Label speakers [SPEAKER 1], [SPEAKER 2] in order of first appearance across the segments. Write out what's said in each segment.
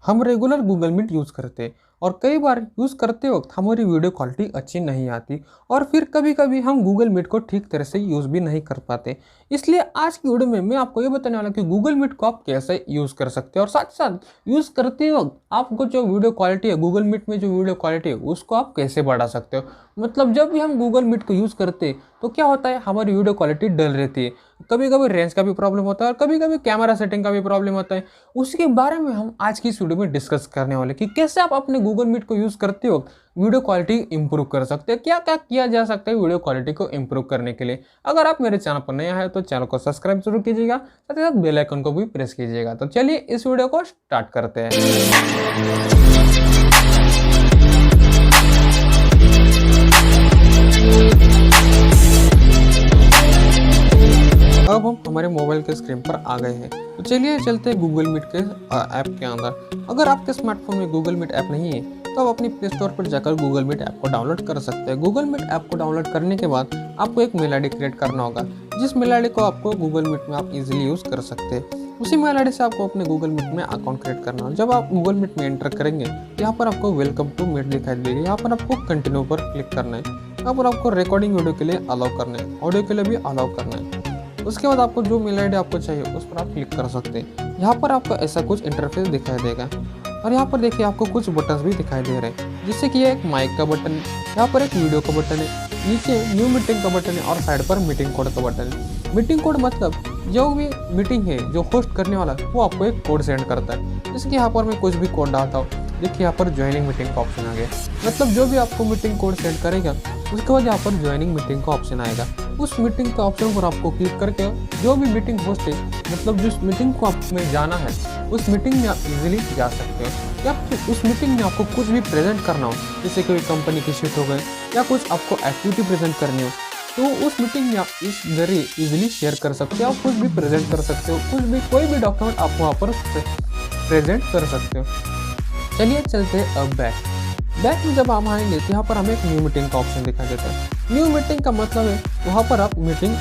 [SPEAKER 1] हम regular Google meet use करते हैं और कई बार यूज़ करते वक्त हमारी वीडियो क्वालिटी अच्छी नहीं आती और फिर कभी कभी हम गूगल मीट को ठीक तरह से यूज़ भी नहीं कर पाते। इसलिए आज की वीडियो में मैं आपको ये बताने वाला कि गूगल मीट को आप कैसे यूज़ कर सकते हैं और साथ साथ यूज़ करते वक्त आपको जो वीडियो क्वालिटी है गूगल मीट में जो वीडियो क्वालिटी है उसको आप कैसे बढ़ा सकते हो। मतलब जब भी हम गूगल मीट को यूज़ करते हैं तो क्या होता है, हमारी वीडियो क्वालिटी डल रहती है, कभी कभी रेंज का भी प्रॉब्लम होता है और कभी कभी कैमरा सेटिंग का भी प्रॉब्लम होता है। उसके बारे में हम आज की इस वीडियो में डिस्कस करने वाले कि कैसे आप अपने गूगल मीट को यूज़ करते हो वीडियो क्वालिटी इंप्रूव कर सकते हैं, क्या क्या किया जा सकता है वीडियो क्वालिटी को इंप्रूव करने के लिए। अगर आप मेरे चैनल पर नए हैं तो चैनल को सब्सक्राइब जरूर कीजिएगा, साथ ही साथ बेल आइकन को भी प्रेस कीजिएगा। तो चलिए इस वीडियो को स्टार्ट करते हैं। अब हम हमारे मोबाइल के स्क्रीन पर आ गए हैं, तो चलिए चलते हैं गूगल मीट के ऐप के अंदर। अगर आपके स्मार्टफोन में गूगल मीट ऐप नहीं है तो आप अपनी प्ले स्टोर पर जाकर गूगल मीट ऐप को डाउनलोड कर सकते हैं। गूगल मीट ऐप को डाउनलोड करने के बाद आपको एक मेल आईडी क्रिएट करना होगा, जिस मेल आईडी को आपको गूगल मीट में आप इजीली यूज़ कर सकते हैं। उसी मेल आईडी से आपको अपने गूगल मीट में अकाउंट क्रिएट करना होगा। जब आप गूगल मीट में एंटर करेंगे यहाँ पर आपको वेलकम टू मीट दिखाई देगी, यहाँ पर आपको कंटिन्यू पर क्लिक करना है। यहाँ पर आपको रिकॉर्डिंग वीडियो के लिए अलाउ करना है, ऑडियो के लिए भी अलाउ करना है। उसके बाद आपको जो मेल आईडी आपको चाहिए उस पर आप क्लिक कर सकते हैं। यहाँ पर आपको ऐसा कुछ इंटरफेस दिखाई देगा और यहाँ पर देखिए आपको कुछ बटन्स भी दिखाई दे रहे हैं, जिससे कि ये एक माइक का बटन है, यहाँ पर एक वीडियो का बटन है, नीचे न्यू मीटिंग का बटन है और साइड पर मीटिंग कोड का बटन है। मीटिंग कोड मतलब जो भी मीटिंग है जो होस्ट करने वाला वो आपको एक कोड सेंड करता है, जैसे कि यहाँ पर मैं कुछ भी कोड डालता हूँ, देखिए यहाँ पर ज्वाइनिंग मीटिंग का ऑप्शन आ गया। मतलब जो भी आपको मीटिंग कोड सेंड करेगा उसके बाद यहाँ पर ज्वाइनिंग मीटिंग का ऑप्शन आएगा। उस मीटिंग का ऑप्शन पर आपको क्लिक करके जो भी मीटिंग होस्ट है, मतलब जिस मीटिंग को आप में जाना है उस मीटिंग में आप इजीली जा सकते हो। या फिर उस मीटिंग में आपको कुछ भी प्रेजेंट करना हो, जैसे कोई कंपनी की शीट हो गए या कुछ आपको एक्टिविटी प्रेजेंट करनी हो, तो उस मीटिंग में आप इस जरिए इजीली शेयर कर सकते हो, आप कुछ भी प्रेजेंट कर सकते हो, कुछ भी कोई भी डॉक्यूमेंट आप वहाँ पर प्रेजेंट कर सकते हो। चलिए चलते हैं अब बैक में जब हम आएंगे तो यहाँ पर हमें एक न्यू मीटिंग का ऑप्शन दिखाई देता है। न्यू मीटिंग का मतलब है वहाँ पर आप मीटिंग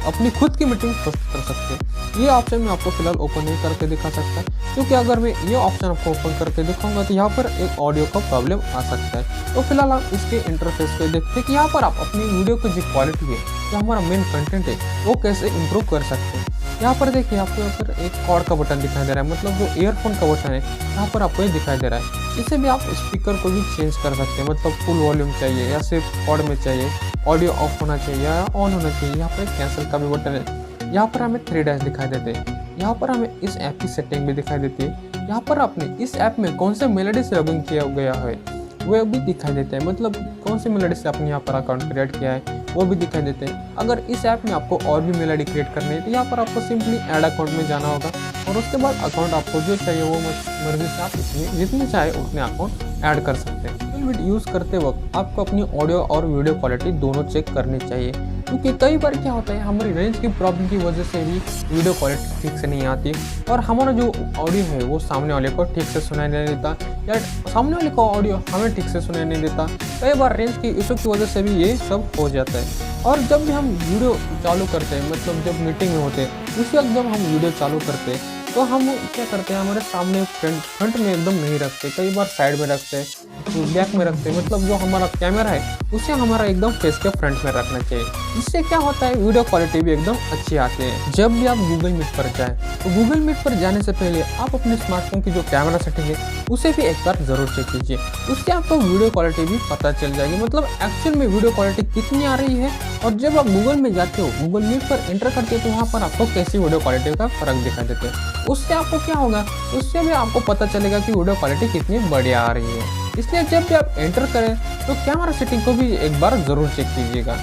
[SPEAKER 1] अपनी खुद की मीटिंग होस्ट कर सकते हैं। ये ऑप्शन मैं आपको फिलहाल ओपन नहीं करके दिखा सकता, क्योंकि अगर मैं ये ऑप्शन आपको ओपन करके दिखाऊंगा तो यहाँ पर एक ऑडियो का प्रॉब्लम आ सकता है। तो फिलहाल आप इसके इंटरफेस पे देखते हैं कि यहाँ पर आप अपनी वीडियो की जो क्वालिटी है, जो हमारा मेन कंटेंट है, वो कैसे इंप्रूव कर सकते हैं। यहाँ पर देखिए आपको यहाँ पर एक कॉर्ड का बटन दिखाई दे रहा है, मतलब जो ईयरफोन का बटन है यहाँ पर आपको ये दिखाई दे रहा है। इससे भी आप स्पीकर को भी चेंज कर सकते हैं, मतलब फुल वॉल्यूम चाहिए या सिर्फ कॉर्ड में चाहिए, ऑडियो ऑफ होना चाहिए या ऑन होना चाहिए। यहाँ पर कैंसिल का भी बटन है। यहाँ पर हमें 3 डैश दिखाई देते हैं। यहाँ पर हमें इस ऐप की सेटिंग भी दिखाई देती है। यहाँ पर आपने इस ऐप में कौन से मेल आईडी से लॉगिन किया गया है वो भी दिखाई देता है, मतलब कौन से मेल आईडी से आपने यहाँ पर अकाउंट क्रिएट किया है वो भी दिखाई देते हैं। अगर इस ऐप में आपको और भी मेल आईडी क्रिएट करनी है तो यहाँ पर आपको सिंपली ऐड अकाउंट में जाना होगा और उसके बाद अकाउंट आपको जो चाहिए वो मर्जी से आप इसमें जितने चाहे उतने अकाउंट ऐड कर सकते हैं। वीडियो यूज़ करते वक्त आपको अपनी ऑडियो और वीडियो क्वालिटी दोनों चेक करनी चाहिए, क्योंकि कई बार क्या होता है हमारी रेंज की प्रॉब्लम की वजह से भी वीडियो क्वालिटी ठीक से नहीं आती और हमारा जो ऑडियो है वो सामने वाले को ठीक से सुनाई नहीं देता या सामने वाले को ऑडियो हमें ठीक से सुनाई नहीं देता। कई बार रेंज की इशू की वजह से भी ये सब हो जाता है। और जब भी हम वीडियो चालू करते हैं, मतलब जब मीटिंग में होते हैं उस वक्त जब हम वीडियो चालू करते हैं तो हम क्या करते हैं, हमारे सामने फ्रंट में एकदम नहीं रखते, कई बार साइड में रखते हैं, तो बैक में रखते हैं, मतलब जो हमारा कैमरा है उसे हमारा एकदम फेस के फ्रंट में रखना चाहिए। इससे क्या होता है वीडियो क्वालिटी भी एकदम अच्छी आती है। जब भी आप गूगल मीट पर जाएं तो गूगल मीट पर जाने से पहले आप अपने स्मार्टफोन की जो कैमरा सेटिंग है उसे भी एक बार जरूर चेक कीजिए, उससे आपको वीडियो क्वालिटी भी पता चल जाएगी, मतलब एक्चुअल में वीडियो क्वालिटी कितनी आ रही है। और जब आप गूगल में जाते हो, गूगल मीट पर एंटर करते हो तो वहाँ पर आपको कैसी वीडियो क्वालिटी का फर्क दिखाई देते हैं। उससे आपको क्या होगा, उससे भी आपको पता चलेगा कि वीडियो क्वालिटी कितनी बढ़िया आ रही है। इसलिए जब भी आप एंटर करें तो कैमरा सेटिंग को भी एक बार ज़रूर चेक कीजिएगा।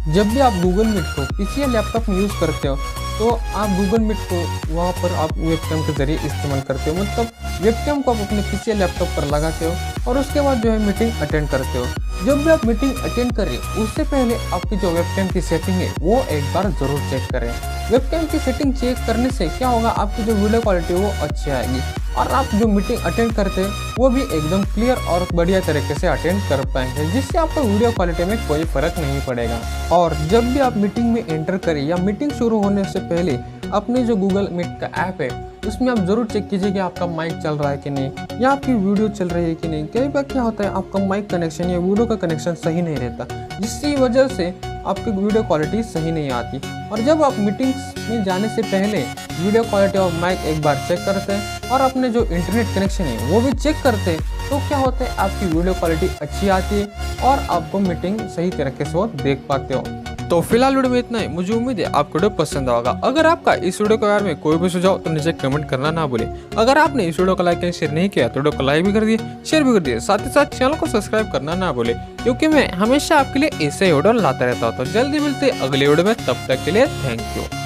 [SPEAKER 1] जब भी आप गूगल मीट को पीसी या लैपटॉप में यूज़ करते हो तो आप गूगल मीट को वहाँ पर आप वेबकैम के जरिए इस्तेमाल करते हो, मतलब वेबकैम को आप अपने पीसी या लैपटॉप पर लगाते हो और उसके बाद जो है मीटिंग अटेंड करते हो। जब भी आप मीटिंग अटेंड करें उससे पहले आपकी जो वेबकैम की सेटिंग है वो एक बार ज़रूर चेक करें। वेबकैम की सेटिंग चेक करने से क्या होगा, आपकी जो वीडियो क्वालिटी है वो अच्छी आएगी। और आप जो मीटिंग अटेंड करते हैं वो भी एकदम क्लियर और बढ़िया तरीके से अटेंड कर पाएंगे, जिससे आपको वीडियो क्वालिटी में कोई फर्क नहीं पड़ेगा। और जब भी आप मीटिंग में एंटर करें या मीटिंग शुरू होने से पहले अपने जो गूगल मीट का ऐप है उसमें आप जरूर चेक कीजिए कि आपका माइक चल रहा है कि नहीं, या आपकी वीडियो चल रही है कि नहीं। कई बार क्या होता है आपका माइक कनेक्शन या वीडियो का कनेक्शन सही नहीं रहता, जिसकी वजह से आपकी वीडियो क्वालिटी सही नहीं आती। और जब आप मीटिंग्स में जाने से पहले वीडियो क्वालिटी और माइक एक बार चेक करते हैं और अपने जो इंटरनेट कनेक्शन है वो भी चेक करते हैं, तो क्या होता है आपकी वीडियो क्वालिटी अच्छी आती है और आपको मीटिंग सही तरीके से वो देख पाते हो। तो फिलहाल वीडियो में इतना ही। मुझे उम्मीद है आपको वीडियो पसंद होगा। अगर आपका इस वीडियो के बारे में कोई भी सुझाव तो नीचे कमेंट करना ना भूलें। अगर आपने इस वीडियो को लाइक एंड शेयर नहीं किया तो वीडियो को लाइक भी कर दिए, शेयर भी कर दिए, साथ ही साथ चैनल को सब्सक्राइब करना ना भूलें, क्योंकि मैं हमेशा आपके लिए ऐसे वीडियो लाता रहता हूँ। तो जल्दी मिलते अगले वीडियो में, तब तक के लिए थैंक यू।